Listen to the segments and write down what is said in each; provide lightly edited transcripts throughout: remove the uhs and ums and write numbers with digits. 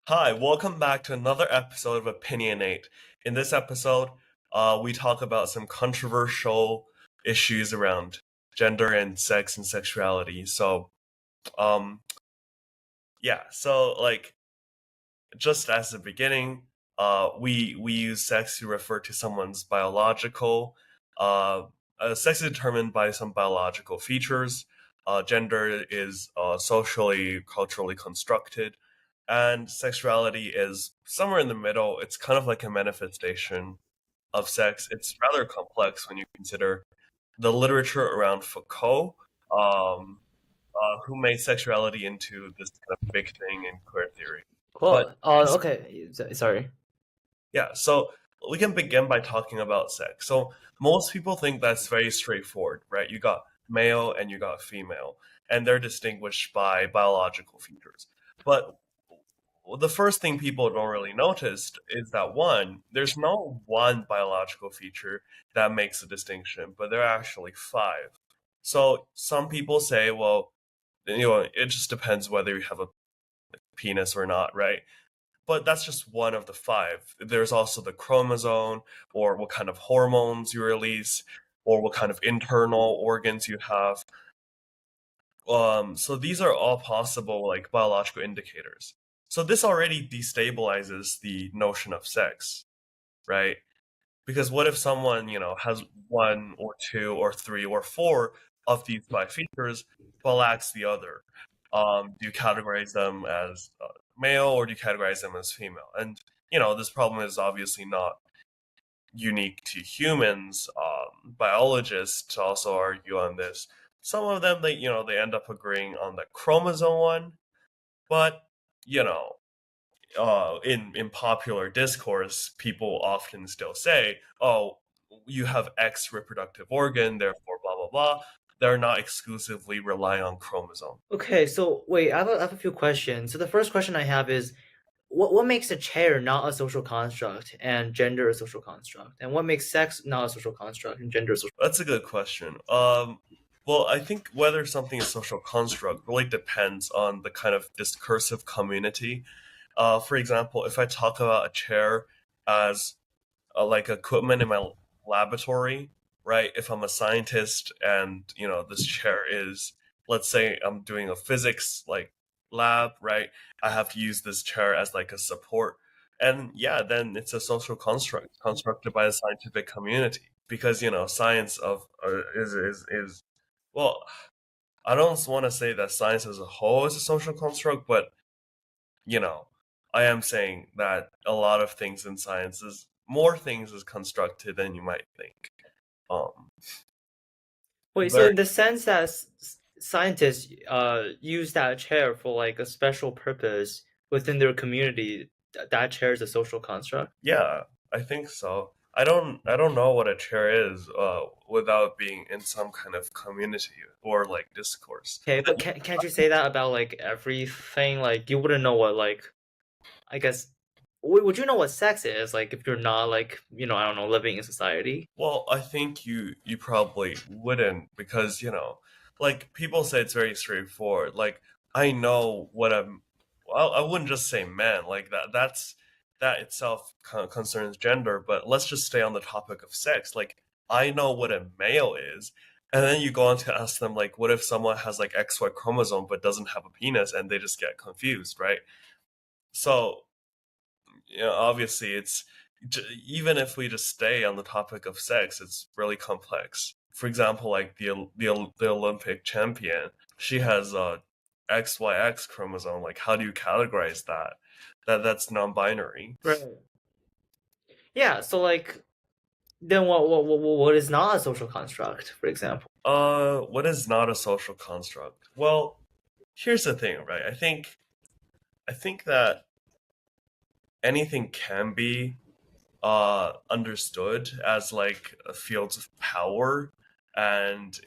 Hi, welcome back to another episode of Opinionate. In this episode, we talk about some controversial issues around gender and sex and sexuality. Um, so just as the beginning, we use sex to refer to someone's biological. Uh, Sex is determined by some biological features. Gender is socially, culturally constructed, and sexuality is somewhere in the middle. It's kind of like a manifestation of sex. It's rather complex when you consider the literature around Foucault, um, who made sexuality into this kind of big thing in queer theory. But Cool. Okay. Sorry. yeah, so we can begin by talking about sex. So most people think that's very straightforward, right? You got male and you got female, and they're distinguished by biological features. But the first thing people don't really notice is that one, there's no one biological feature that makes a distinction, but there are actually five. So some people say, well, it just depends whether you have a penis or not, right? But that's just one of the five. There's also the chromosome, or what kind of hormones you release, or what kind of internal organs you have. So these are all possible like biological indicators. So this already destabilizes the notion of sex, right? Because what if someone, has one or two or three or four of these five features, but lacks the other? Do you categorize them as male or do you categorize them as female? And this problem is obviously not unique to humans. Biologists also argue on this. Some of them, they end up agreeing on the chromosome one, but you know, in popular discourse, people often still say, "Oh, you have X reproductive organ, therefore blah blah blah." They're not exclusively relying on chromosome. Okay. So wait, I have a few questions. So the first question I have is, what makes a chair not a social construct and gender a social construct, and what makes sex not a social construct and gender a social? That's a good question. Well, I think whether something is social construct really depends on the kind of discursive community. For example, if I talk about a chair as like equipment in my laboratory, right? If I'm a scientist and this chair is, let's say I'm doing a physics like lab, right? I have to use this chair as like a support, and yeah, then it's a social construct constructed by the scientific community because science of is well, I don't want to say that science as a whole is a social construct, but you know, I am saying that a lot of things in science is more things is constructed than you might think. Um, Wait. So very in the sense that scientists use that chair for like a special purpose within their community, that chair is a social construct. yeah, I think so. I don't know what a chair is without being in some kind of community or like discourse. Okay, but can't you say that about like everything? Like you wouldn't know what like I guess would you know what sex is like if you're not like I don't know living in society? Well, I think you probably wouldn't because like people say it's very straightforward. Like I know what I'm. Well, I wouldn't just say man like that. That itself concerns gender. But let's just stay on the topic of sex. Like I know what a male is, and then you go on to ask them like, what if someone has like XY chromosome but doesn't have a penis, and they just get confused, right? So obviously it's even if we just stay on the topic of sex, it's really complex. For example, like the Olympic champion, she has a XYX chromosome. Like, how do you categorize that? That's non-binary. Right. Yeah, so like then what is not a social construct, for example? What is not a social construct? Well, here's the thing, right? I think that anything can be understood as like fields of power, and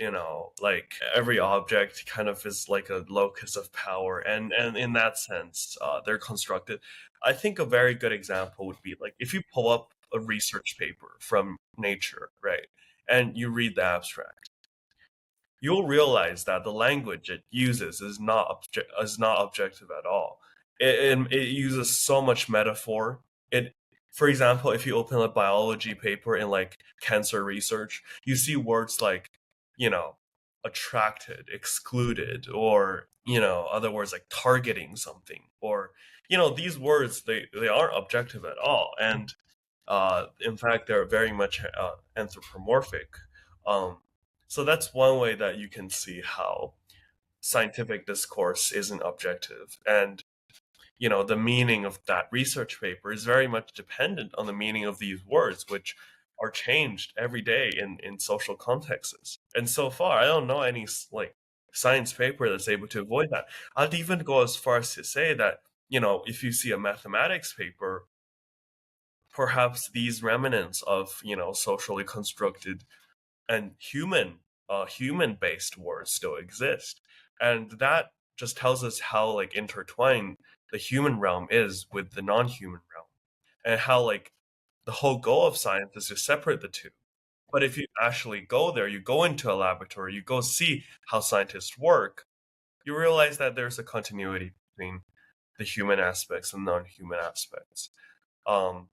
like every object kind of is like a locus of power, and in that sense they're constructed. I think a very good example would be like if you pull up a research paper from Nature, right, and you read the abstract, you'll realize that the language it uses is not objective at all. it uses so much metaphor. It, for example, if you open a biology paper in like cancer research, you see words like, you know, attracted, excluded, or other words like targeting something, or these words they aren't objective at all, and in fact they're very much anthropomorphic. Um, so that's one way that you can see how scientific discourse isn't objective, and the meaning of that research paper is very much dependent on the meaning of these words, which are changed every day in social contexts. And so far, I don't know any like science paper that's able to avoid that. I'd even go as far as to say that, if you see a mathematics paper, perhaps these remnants of, socially constructed and human based words still exist, and that just tells us how like intertwined the human realm is with the non-human realm, and how like the whole goal of science is to separate the two. But if you actually go there, you go into a laboratory, you go see how scientists work, you realize that there's a continuity between the human aspects and non-human aspects. um,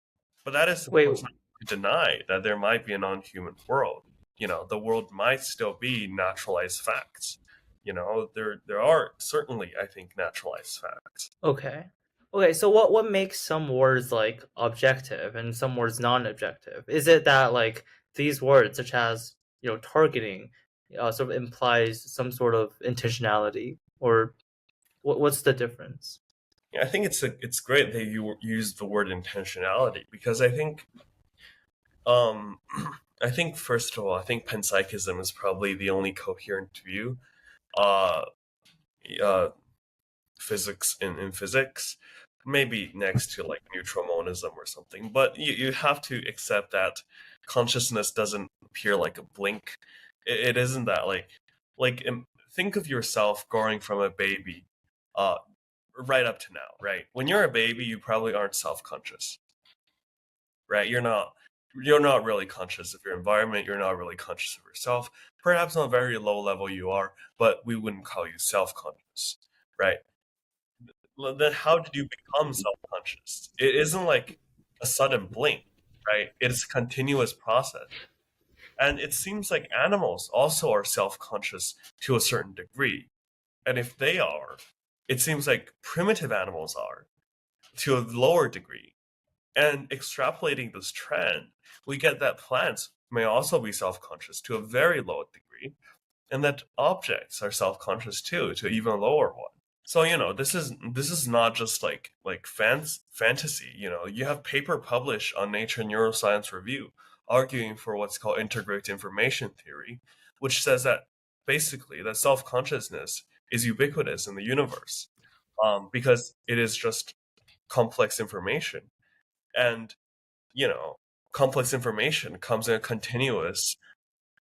but that is, of Wait, course, not to deny that there might be a non-human world. The world might still be naturalized facts. There are certainly, I think, naturalized facts. okay. Okay, so what makes some words like objective and some words non-objective? Is it that like these words, such as targeting, sort of implies some sort of intentionality, or what's the difference? Yeah, I think it's great that you use the word intentionality, because I think um I think, first of all, I think panpsychism is probably the only coherent view. Uh, uh, Physics in physics, maybe next to like neutral monism or something. But you have to accept that consciousness doesn't appear like a blink. It isn't that think of yourself growing from a baby, uh, right up to now, right? When you're a baby, you probably aren't self-conscious, right? You're not really conscious of your environment. You're not really conscious of yourself. Perhaps on a very low level you are, but we wouldn't call you self-conscious, right? Well, then how did you become self-conscious? It isn't like a sudden blink, right? It's a continuous process. And it seems like animals also are self-conscious to a certain degree. And if they are, it seems like primitive animals are to a lower degree. And extrapolating this trend, we get that plants may also be self-conscious to a very low degree, and that objects are self-conscious too, to an even lower one. So this is not just like fantasy. You have paper published on Nature Neuroscience Review arguing for what's called integrated information theory, which says that basically that self consciousness is ubiquitous in the universe, because it is just complex information, and you know complex information comes in a continuous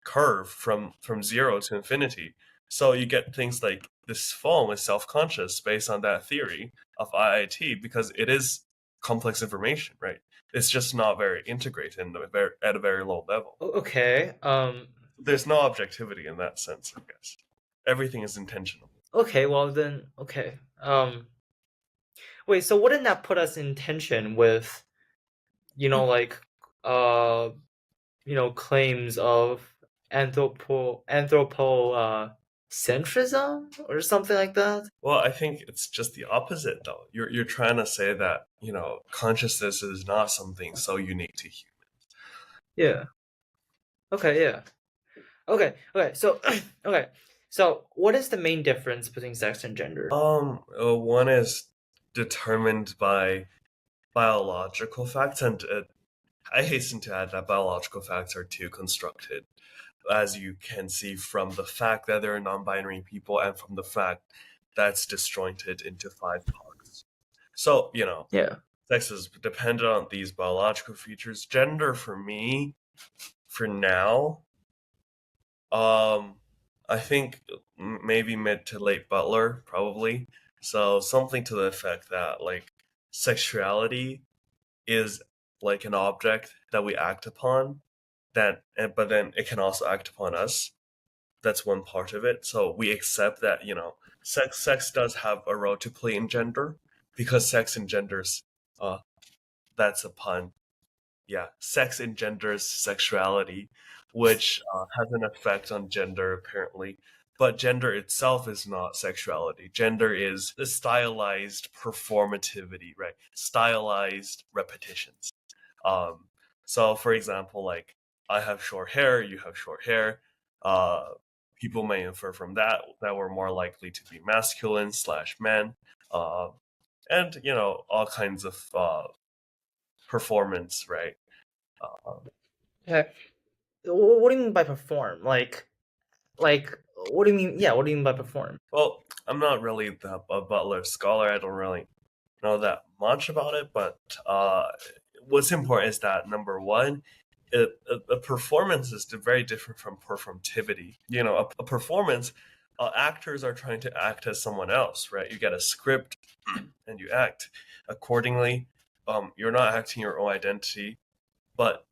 curve from zero to infinity. So you get things like this foam is self-conscious based on that theory of IIT, because it is complex information, right? It's just not very integrated at a very low level. Okay. There's no objectivity in that sense, I guess. Everything is intentional. Okay. Well then. Okay. Wait. So wouldn't that put us in tension with like uh claims of centrism or something like that? Well, I think it's just the opposite, though. You're trying to say that consciousness is not something so unique to humans. Yeah. Okay. Yeah. Okay. Okay. So okay. So what is the main difference between sex and gender? One is determined by biological facts, and I hasten to add that biological facts are too constructed, as you can see from the fact that there are non-binary people, and from the fact that's disjointed into five parts. So, Yeah. sex is dependent on these biological features. Gender, for me, for now, um, I think maybe mid to late Butler, probably. So something to the effect that like sexuality is like an object that we act upon, but then it can also act upon us. That's one part of it. So we accept that sex does have a role to play in gender, because sex engenders, uh, that's a pun. Yeah, sex engenders sexuality, which has an effect on gender apparently. But gender itself is not sexuality. Gender is the stylized performativity, right? Stylized repetitions. Um, so, for example, like I have short hair, you have short hair. Uh, People may infer from that that we're more likely to be masculine slash men, uh, and all kinds of performance, right? Uh, Okay. What do you mean by perform? What do you mean? Yeah, what do you mean by perform? well, I'm not really a Butler scholar. I don't really know that much about it, but what's important is that number one, a performance is very different from performativity. A performance, actors are trying to act as someone else, right? You get a script and you act accordingly. You're not acting your own identity, but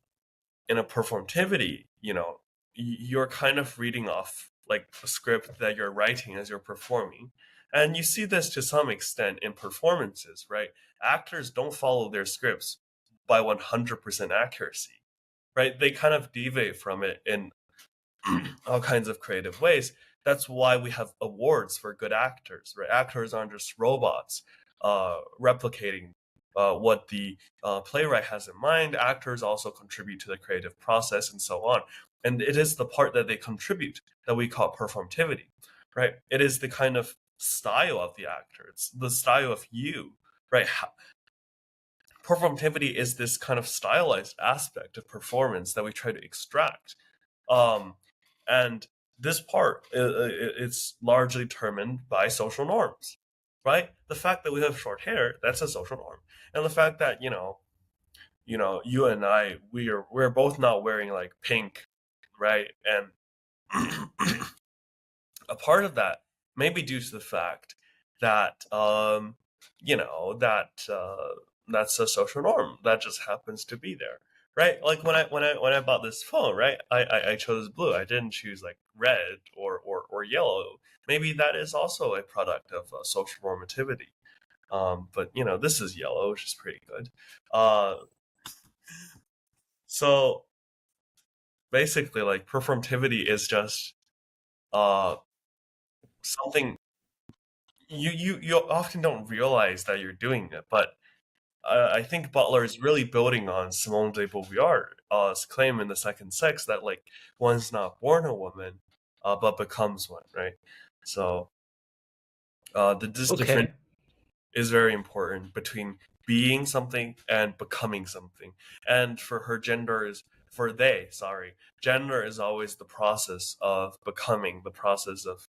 in a performativity, you're kind of reading off like a script that you're writing as you're performing. And you see this to some extent in performances, right? Actors don't follow their scripts by 100% accuracy, right? They kind of deviate from it in all kinds of creative ways. That's why we have awards for good actors, right? Actors aren't just robots replicating what the playwright has in mind. Actors also contribute to the creative process and so on. And it is the part that they contribute that we call performativity, right? It is the kind of style of the actor. It's the style of you, right? Performativity is this kind of stylized aspect of performance that we try to extract. Um, and this part, it's largely determined by social norms, right? The fact that we have short hair, that's a social norm. And the fact that, you and I, we're both not wearing like pink, right? And a part of that may be due to the fact that that's a social norm that just happens to be there, right? Like when I bought this phone, right? I chose blue. I didn't choose like red or yellow. Maybe that is also a product of social normativity. But this is yellow, which is pretty good. Uh, so basically, like performativity is just uh something you often don't realize that you're doing it, but I think Butler is really building on Simone de Beauvoir's claim in The Second Sex that like one's not born a woman, but becomes one, right? So this difference Okay. is very important between being something and becoming something. And for her, gender is always the process of becoming, the process of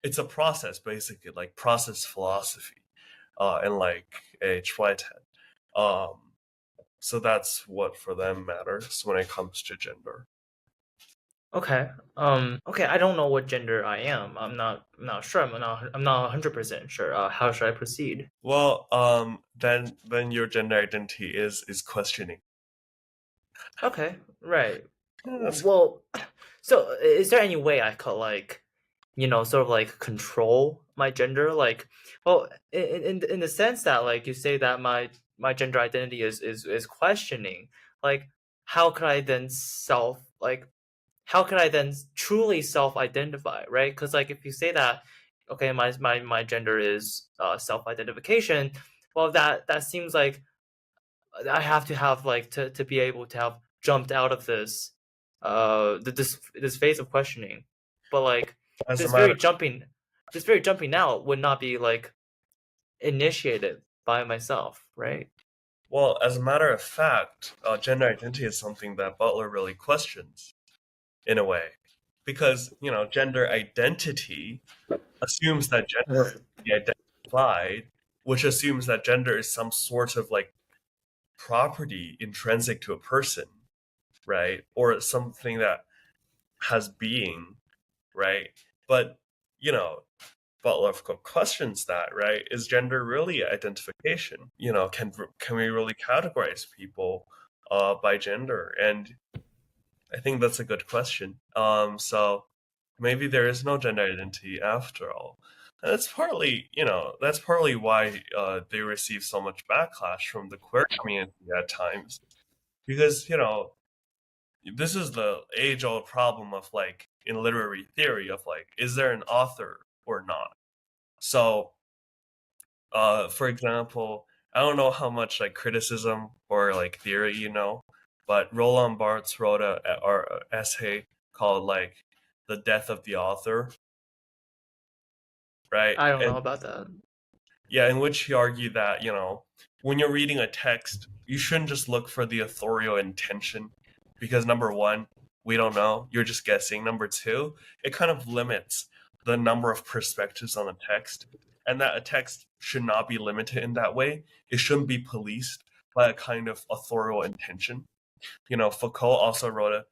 it's a process basically, like process philosophy, and like H. Whitehead. Um, so that's what for them matters when it comes to gender. Okay. Okay, I don't know what gender I am. I'm not sure. I'm not 100% sure. How should I proceed? Well, then your gender identity is questioning. Okay. Right. Yeah, that's Well, so is there any way I could sort of like control my gender? Like, well, in the sense that like you say that my gender identity is questioning. Like, how could I then how can I then truly self-identify, right? Because like if you say that, okay, my gender is self-identification, well, that seems like I have to have like to be able to have jumped out of this phase of questioning, but like as a this matter very jumping this very jumping out would not be like initiated by myself, right? well, as a matter of fact, gender identity is something that Butler really questions in a way, because gender identity assumes that gender Ugh. can be identified, which assumes that gender is some sort of like property intrinsic to a person, right? Or something that has being, right? But you know, Butler questions that, right? Is gender really identification? Can we really categorize people by gender? And I think that's a good question. So maybe there is no gender identity after all. That's partly, that's partly why they receive so much backlash from the queer community at times, because this is the age-old problem of like in literary theory of like, is there an author or not? So, for example, I don't know how much like criticism or like theory but Roland Barthes wrote a essay called like "The Death of the Author," right? I don't know And about that. yeah, in which he argued that, when you're reading a text, you shouldn't just look for the authorial intention because number one, we don't know, you're just guessing. Number two, it kind of limits the number of perspectives on the text, and that a text should not be limited in that way. It shouldn't be policed by a kind of authorial intention. Foucault also wrote a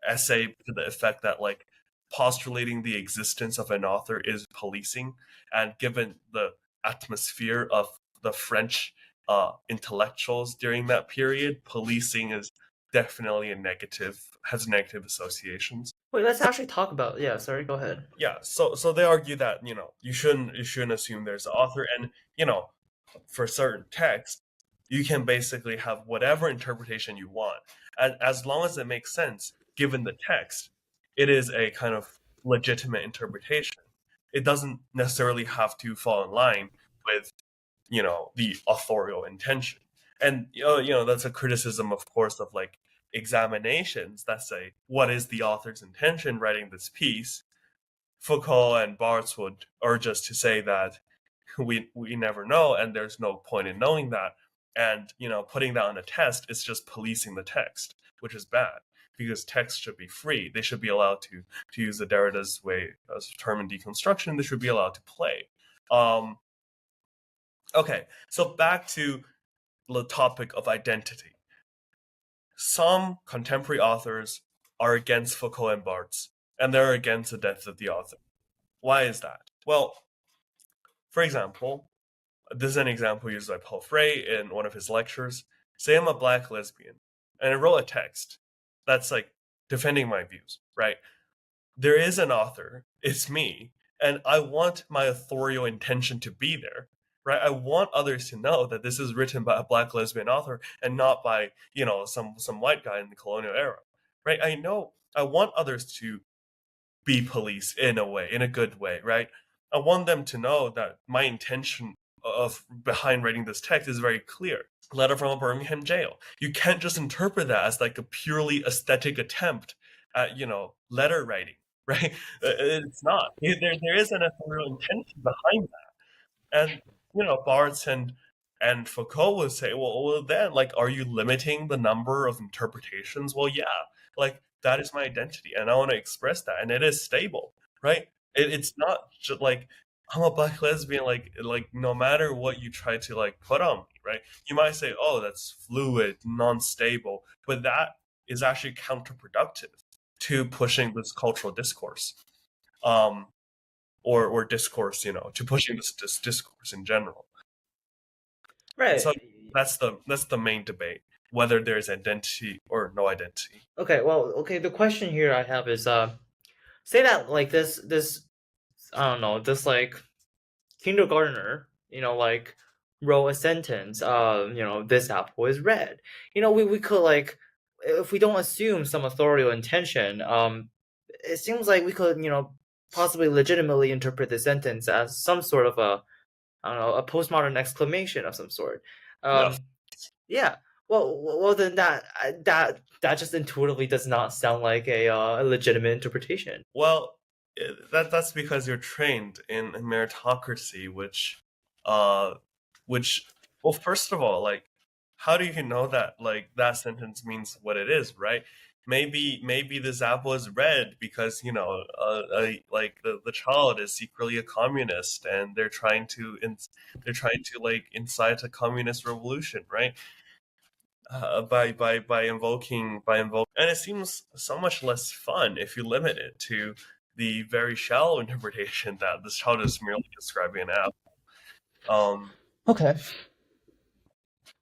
essay to the effect that like postulating the existence of an author is policing, and given the atmosphere of the French intellectuals during that period, policing is definitely has negative associations. Wait, let's actually talk about. Yeah, sorry. Go ahead. Yeah, so they argue that you shouldn't assume there's an author, and for certain texts, you can basically have whatever interpretation you want. And as long as it makes sense, given the text, it is a kind of legitimate interpretation. It doesn't necessarily have to fall in line with, the authorial intention. And that's a criticism, of course, of like examinations that say, what is the author's intention writing this piece? Foucault and Barthes would urge us to say that we never know, and there's no point in knowing that. And putting that on a test is just policing the text, which is bad because texts should be free. They should be allowed to use the Derrida's way as term in deconstruction. They should be allowed to play. Um, okay, so back to the topic of identity. Some contemporary authors are against Foucault and Barthes, and they're against the death of the author. Why is that? Well, for example, this is an example used by Paul Frey in one of his lectures. Say I'm a black lesbian, and I wrote a text that's like defending my views, right? There is an author, it's me, and I want my authorial intention to be there, right? I want others to know that this is written by a black lesbian author and not by, some white guy in the colonial era, right? I want others to be police in a way, in a good way, right? I want them to know that my intention of behind writing this text is very clear. Letter from a Birmingham jail. You can't just interpret that as like a purely aesthetic attempt at, letter writing, right? It's not. There is an authorial intention behind that. And Barthes and Foucault would say, well, then, like, are you limiting the number of interpretations? Well, yeah, like that is my identity, and I want to express that, and it is stable, right? It's not just like I'm a black lesbian, like no matter what you try to like put on me, right? You might say, oh, that's fluid, non-stable, but that is actually counterproductive to pushing this cultural discourse. Um, or discourse, to pushing this discourse in general. And so Right. that's the main debate, whether there's identity or no identity. Okay. Well. Okay. The question here I have is, say that like this I don't know, this like kindergartner, like wrote a sentence, this apple is red. We could like, if we don't assume some authorial intention, it seems like we could, possibly legitimately interpret the sentence as some sort of a, I don't know, a postmodern exclamation of some sort. Yeah. Yeah. Well, then that just intuitively does not sound like a legitimate interpretation. Well, that's because you're trained in meritocracy, uh, which, well, first of all, like, how do you know that like that sentence means what it is, right? Maybe this apple is red because like the child is secretly a communist, and they're trying to like incite a communist revolution, right? By invoking, and it seems so much less fun if you limit it to the very shallow interpretation that this child is merely describing an app. Um, Okay.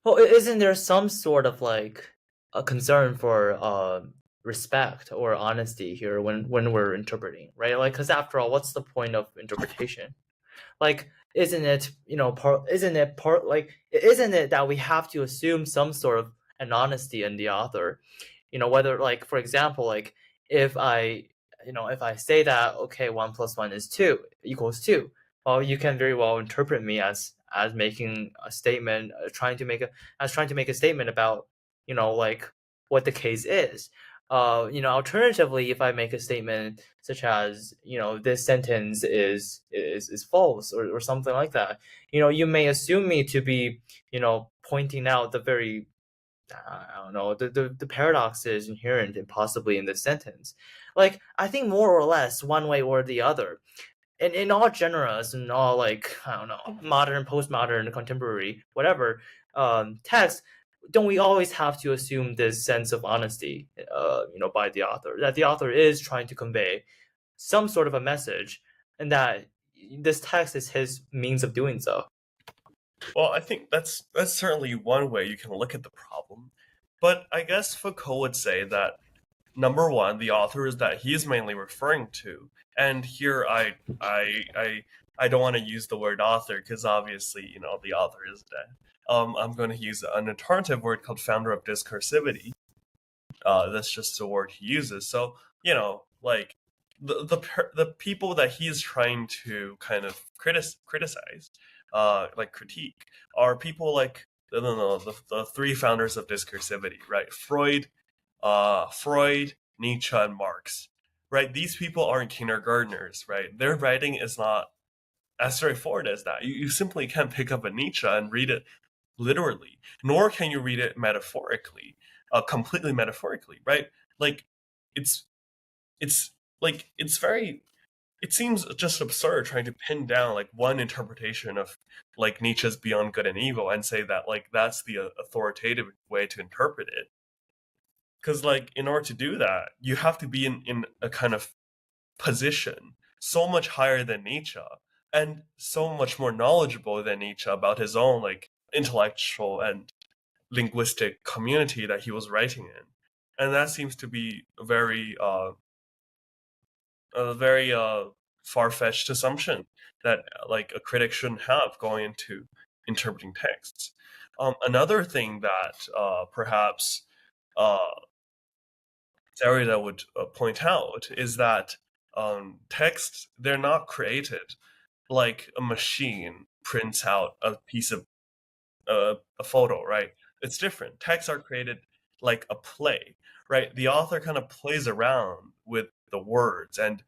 Well, isn't there some sort of like a concern for respect or honesty here when we're interpreting, right? Like, because after all, what's the point of interpretation? Like, isn't it, part, isn't it that we have to assume some sort of an honesty in the author? Whether, like, for example, like, if I, if I say that, okay, 1 plus 1 is 2 equals 2, well, you can very well interpret me as making a statement, trying to make a statement about, like, what the case is. Alternatively, if I make a statement such as, this sentence is false, or something like that, you may assume me to be, pointing out the very, I don't know, the paradoxes inherent and possibly in this sentence. Like, I think more or less one way or the other, in all genres, and all, like, I don't know, modern, postmodern, contemporary, whatever, text, don't we always have to assume this sense of honesty, by the author, that the author is trying to convey some sort of a message, and that this text is his means of doing so? Well, I think that's certainly one way you can look at the problem. But I guess Foucault would say that number one, the author is that he is mainly referring to, and here I don't want to use the word author because obviously the author is dead. I'm going to use an alternative word called founder of discursivity. That's just the word he uses. So like the people that he's trying to kind of criticize, like critique, are people like no, the three founders of discursivity, right? Freud, Nietzsche, and Marx, right? These people aren't kindergartners, right? Their writing is not as straightforward as that. You simply can't pick up a Nietzsche and read it literally, nor can you read it metaphorically, completely metaphorically, right? Like, it's it's it's very, it seems just absurd trying to pin down like one interpretation of like Nietzsche's Beyond Good and Evil and say that like that's the authoritative way to interpret it. Because like in order to do that, you have to be in a kind of position so much higher than Nietzsche and so much more knowledgeable than Nietzsche about his own like intellectual and linguistic community that he was writing in. And that seems to be a very far-fetched assumption that like a critic shouldn't have going into interpreting texts. Another thing that perhaps uh, Derrida would point out is that texts, they're not created like a machine prints out a piece of a photo, right? It's different. Texts are created like a play, right? The author kind of plays around with the words, and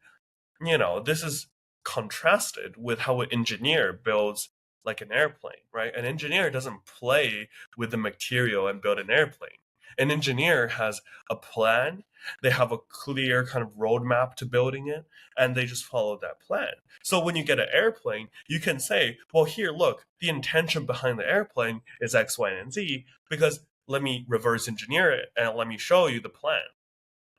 this is contrasted with how an engineer builds like an airplane, right? An engineer doesn't play with the material and build an airplane. An engineer has a plan, they have a clear kind of roadmap to building it, and they just follow that plan. So when you get an airplane, you can say, well, here, look, the intention behind the airplane is X, Y, and Z, because let me reverse engineer it and let me show you the plan.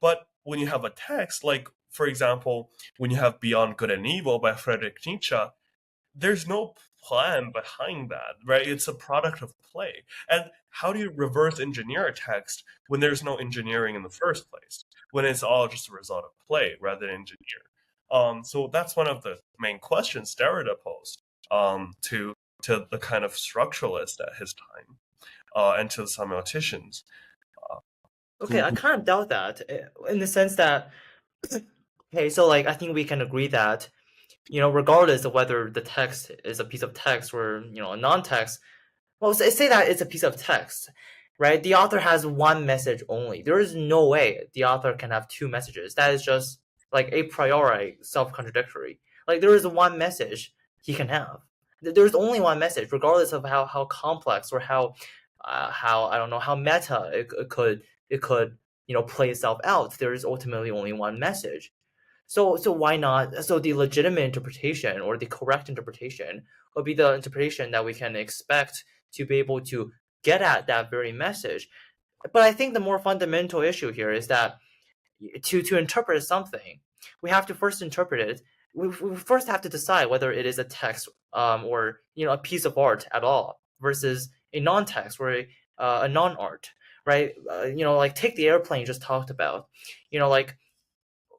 But when you have a text, like, for example, when you have Beyond Good and Evil by Friedrich Nietzsche, there's no plan behind that, right? It's a product of play. And how do you reverse engineer a text when there's no engineering in the first place? When it's all just a result of play rather than engineer. So that's one of the main questions Derrida posed to the kind of structuralist at his time, and to the semioticians Okay, who, I who kind of doubt that, in the sense that, okay, so, like, I think we can agree that, regardless of whether the text is a piece of text or, a non-text, well, say that it's a piece of text, right? The author has one message only. There is no way the author can have two messages. That is just, like, a priori self-contradictory. Like, there is one message he can have. There's only one message, regardless of how complex, or how, I don't know, how meta it could play itself out. There is ultimately only one message. So why not? So the legitimate interpretation, or the correct interpretation, would be the interpretation that we can expect to be able to get at that very message. But I think the more fundamental issue here is that, to interpret something, we have to first interpret it. We first have to decide whether it is a text, or, a piece of art at all, versus a non-text, or a non-art, right? Like, take the airplane you just talked about. Like,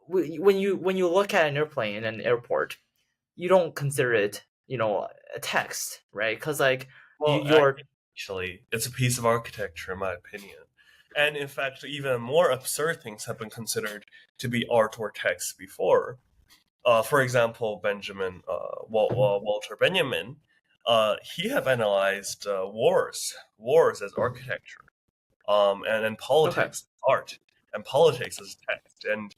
when you look at an airplane in an airport, you don't consider it a text, right? Because like Well, you're actually, it's a piece of architecture, in my opinion. And in fact, even more absurd things have been considered to be art or text before. For example, Walter Benjamin, he have analyzed wars as architecture, and okay, politics as art, and politics as text, and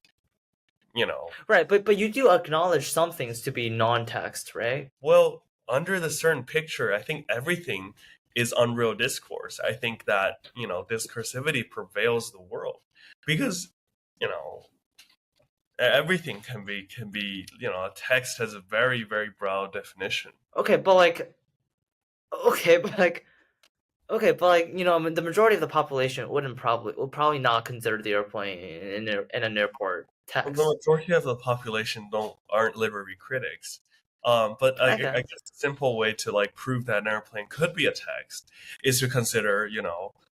you know, right? But you do acknowledge some things to be non-text, right? well, under the certain picture, I think everything is unreal discourse. I think that discursivity prevails the world because you know everything can be a text has a very very broad definition. Okay, but like okay, but like okay, but like the majority of the population would probably not consider the airplane in an airport Well, the text. majority of the population don't aren't literary critics. But I I guess. guess a simple way to like prove that an airplane could be a text is to consider,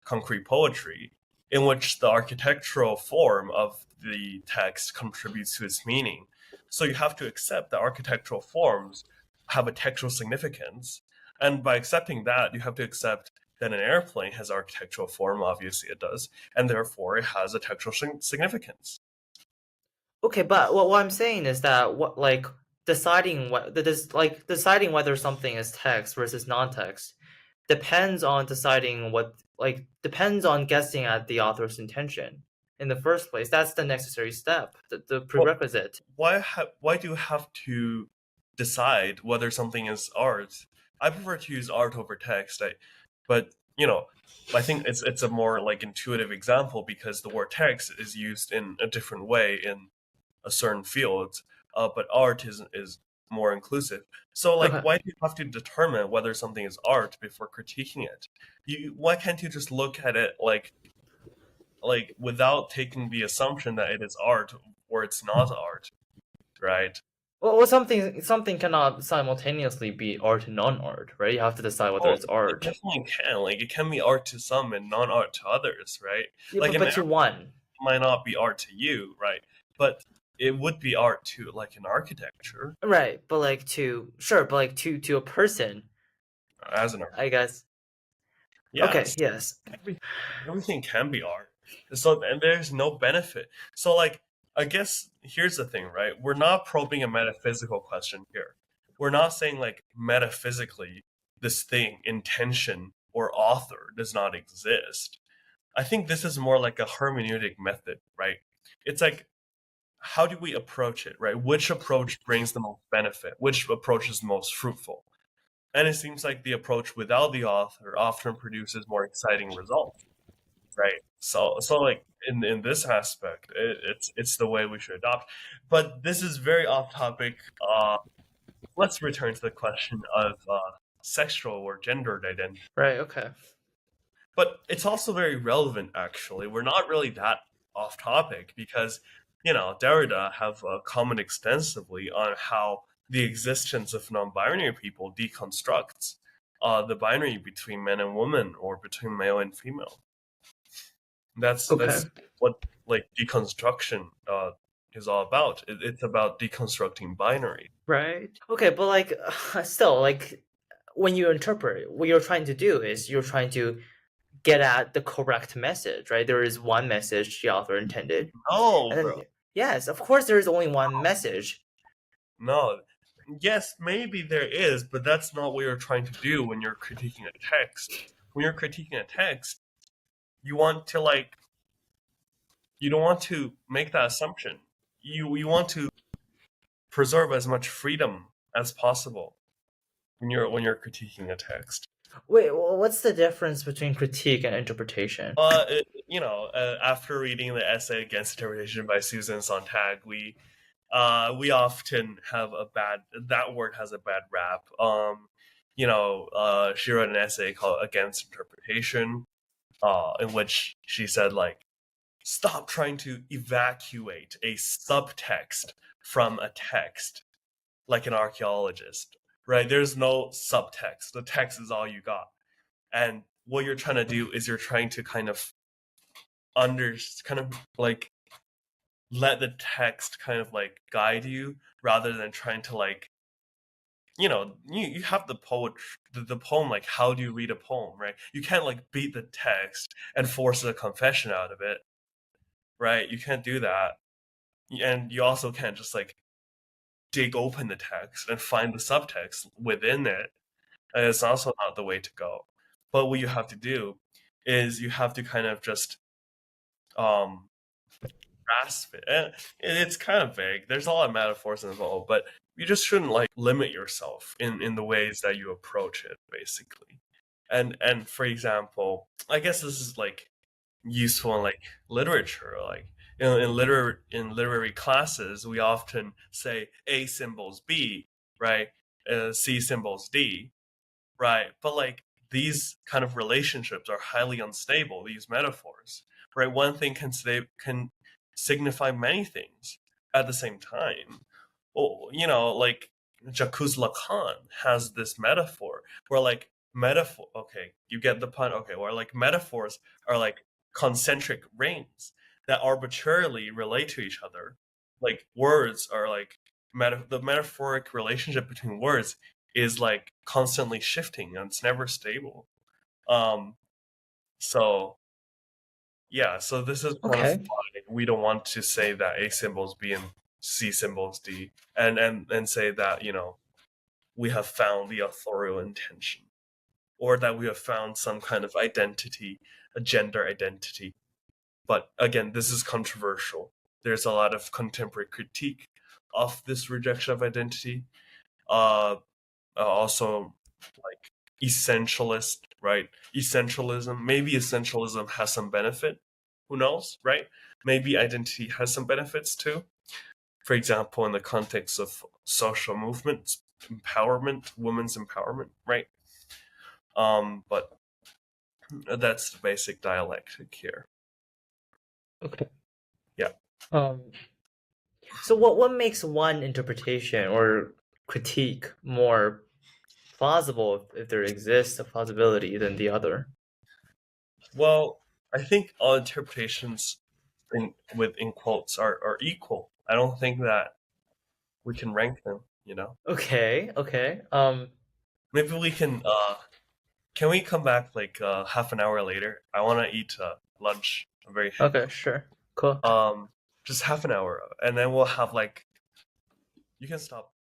concrete poetry, in which the architectural form of the text contributes to its meaning. So you have to accept that architectural forms have a textual significance, and by accepting that, you have to accept that an airplane has architectural form. Obviously, it does, and therefore it has a textual significance. Okay, but what I'm saying is that what like deciding whether something is text versus non-text depends on guessing at the author's intention in the first place. That's the necessary step, the Well, prerequisite. why do you have to decide whether something is art? I prefer to use art over text. But I think it's a more like intuitive example because the word text is used in a different way in a certain field, but art is more inclusive. So like, Okay. why do you have to determine whether something is art before critiquing it? Why can't you just look at it like without taking the assumption that it is art or it's not art, right? Well, something cannot simultaneously be art and non-art, right? You have to decide whether Well, it's it art. definitely can. Like, it can be art to some and non-art to others, right? Yeah, Like, an but airplane to one, might not be art to you, right? But it would be art to, like, an architecture right? But like to sure, but like to a person, as an I architect. guess. Okay, Yes, yes. every, everything can be art. So, and there's no benefit. So, like, I guess here's the thing, right? We're not probing a metaphysical question here. We're not saying, like, metaphysically, this thing, intention or author, does not exist. I think this is more like a hermeneutic method, right? It's like, how do we approach it, right? Which approach brings the most benefit? Which approach is the most fruitful? And it seems like the approach without the author often produces more exciting results, right? So like in this aspect, it's the way we should adopt. But this is very off topic. Let's return to the question of sexual or gendered identity. Right, okay. But it's also very relevant, actually. We're not really that off topic because, Derrida have commented extensively on how the existence of non-binary people deconstructs the binary between men and women or between male and female. That's Okay. what like deconstruction is all about. It's about deconstructing binary. Right. Okay, but like still like when you interpret, what you're trying to do is you're trying to get at the correct message, right? There is one message the author intended. No, And then bro. yes, of course there is only one message. No. Yes, maybe there is, but that's not what you're trying to do when you're critiquing a text. When you're critiquing a text, you want to like you don't want to make that assumption. You want to preserve as much freedom as possible when you're critiquing a text. Wait, what's the difference between critique and interpretation? After reading the essay against interpretation by Susan Sontag, we often have a bad that word has a bad rap. She wrote an essay called Against Interpretation, in which she said like, stop trying to evacuate a subtext from a text like an archaeologist, right? There's no subtext. The text is all you got. And what you're trying to do is you're trying to kind of like let the text kind of like guide you rather than trying to like you have the poetry, the poem, like how do you read a poem, right? You can't like beat the text and force a confession out of it, right? You can't do that. And you also can't just like dig open the text and find the subtext within it. And it's also not the way to go. But what you have to do is you have to kind of just um grasp it. And it's kind of vague. There's a lot of metaphors involved, but you just shouldn't like limit yourself in the ways that you approach it, basically. And for example, I guess this is like useful in like literature, like in literary classes, we often say A symbols B, right? C symbols D, right? But like these kind of relationships are highly unstable, these metaphors, right? One thing can signify many things at the same time. Well, like Jacques Lacan has this metaphor where like metaphor, okay, you get the pun, okay, where like metaphors are like concentric rings that arbitrarily relate to each other. Like words are like the metaphoric relationship between words is like constantly shifting and it's never stable. Um, so yeah, so this is kind of Okay. why we don't want to say that A symbols B and C symbols D, and say that we have found the authorial intention, or that we have found some kind of identity, a gender identity. But again, this is controversial. There's a lot of contemporary critique of this rejection of identity. Uh, Also like essentialist, right? Essentialism. Maybe essentialism has some benefit. Who knows, right? Maybe identity has some benefits too. For example, in the context of social movements, empowerment, women's empowerment, right? But that's the basic dialectic here. Okay. Yeah. Um, so what makes one interpretation or critique more plausible if there exists a plausibility than the other? Well, I think all interpretations in quotes are equal. I don't think that we can rank them. Okay, okay. Maybe we can we come back like half an hour later? I want to eat lunch. I'm very Okay, hungry. sure. Cool. Um, just half an hour, and then we'll have like you can stop